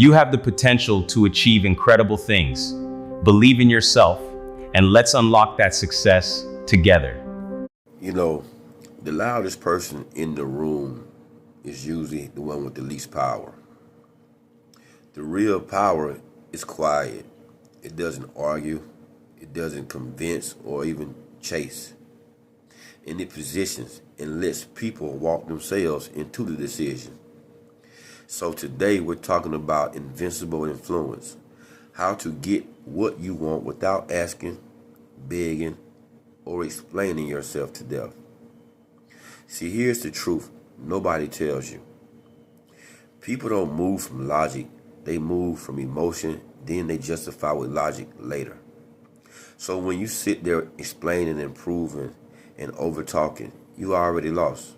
You have the potential to achieve incredible things. Believe in yourself, and let's unlock that success together. You know, the loudest person in the room is usually the one with the least power. The real power is quiet. It doesn't argue, it doesn't convince or even chase. And it positions and lets people walk themselves into the decision. So today we're talking about invincible influence. How to get what you want without asking, begging, or explaining yourself to death. See, here's the truth nobody tells you. People don't move from logic, they move from emotion, then they justify with logic later. So when you sit there explaining and proving and over talking, you already lost.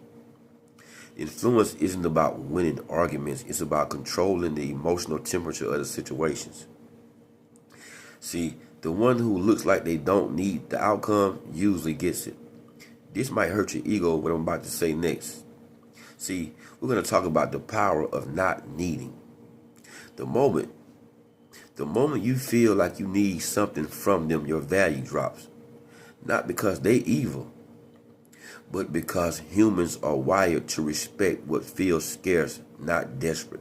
Influence isn't about winning arguments, it's about controlling the emotional temperature of the situations. See, the one who looks like they don't need the outcome usually gets it. This might hurt your ego, what I'm about to say next. See, we're going to talk about the power of not needing. The moment you feel like you need something from them, your value drops. Not because they evil, but because humans are wired to respect what feels scarce, not desperate.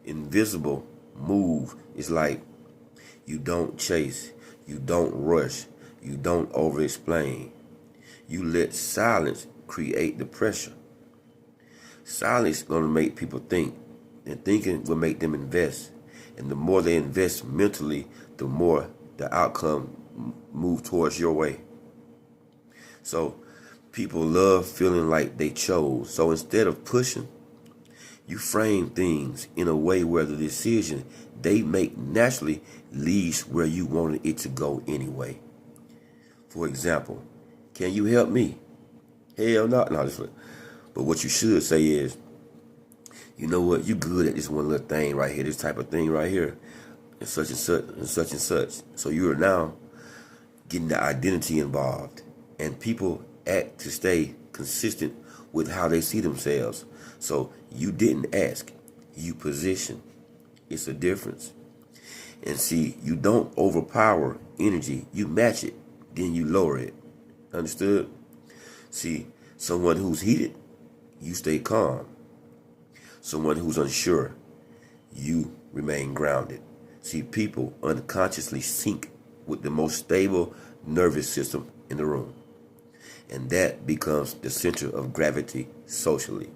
Invisible move is like you don't chase, you don't rush, you don't over-explain. You let silence create the pressure. Silence is going to make people think, and thinking will make them invest. And the more they invest mentally, the more the outcome move towards your way. So people love feeling like they chose. So instead of pushing, you frame things in a way where the decision they make naturally leads where you wanted it to go anyway. For example, can you help me? Hell no. But what you should say is, you know what, you good at this one little thing right here, this type of thing right here, and such and such and such and such. So you are now getting the identity involved. And people act to stay consistent with how they see themselves. So you didn't ask, you position. It's a difference. And see, you don't overpower energy, you match it, then you lower it. Understood? See, someone who's heated, you stay calm. Someone who's unsure, you remain grounded. See, people unconsciously sync with the most stable nervous system in the room. And that becomes the center of gravity socially.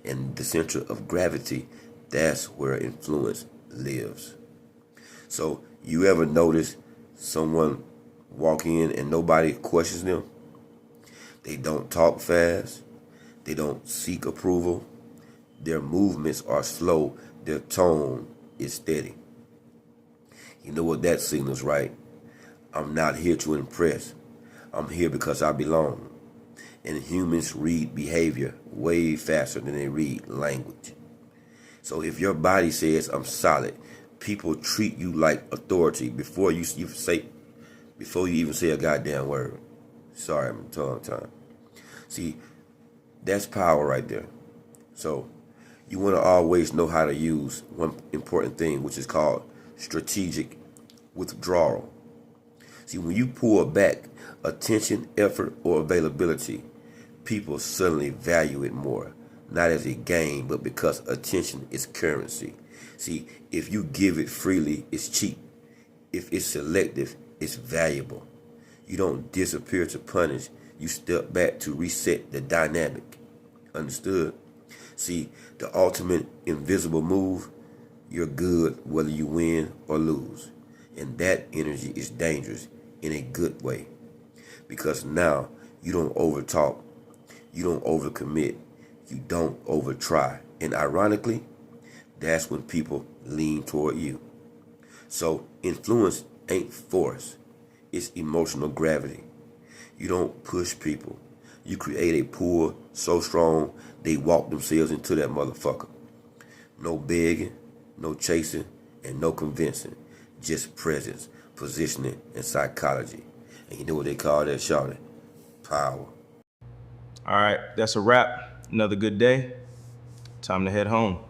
And the center of gravity, that's where influence lives. So you ever notice someone walk in and nobody questions them? They don't talk fast. They don't seek approval. Their movements are slow. Their tone is steady. You know what that signals, right? I'm not here to impress. I'm here because I belong. And humans read behavior way faster than they read language. So if your body says I'm solid, people treat you like authority before you even say a goddamn word. Sorry, I'm tongue tied. See, that's power right there. So you want to always know how to use one important thing, which is called strategic withdrawal. See, when you pull back attention, effort, or availability, people suddenly value it more. Not as a game, but because attention is currency. See, if you give it freely, it's cheap. If it's selective, it's valuable. You don't disappear to punish. You step back to reset the dynamic. Understood? See, the ultimate invisible move, you're good whether you win or lose. And that energy is dangerous in a good way. Because now you don't overtalk, you don't overcommit, you don't overtry. And ironically, that's when people lean toward you. So influence ain't force, it's emotional gravity. You don't push people. You create a pull so strong they walk themselves into that motherfucker. No begging, no chasing, and no convincing. Just presence, positioning, and psychology. And you know what they call that, shawty? Power. All right, that's a wrap. Another good day. Time to head home.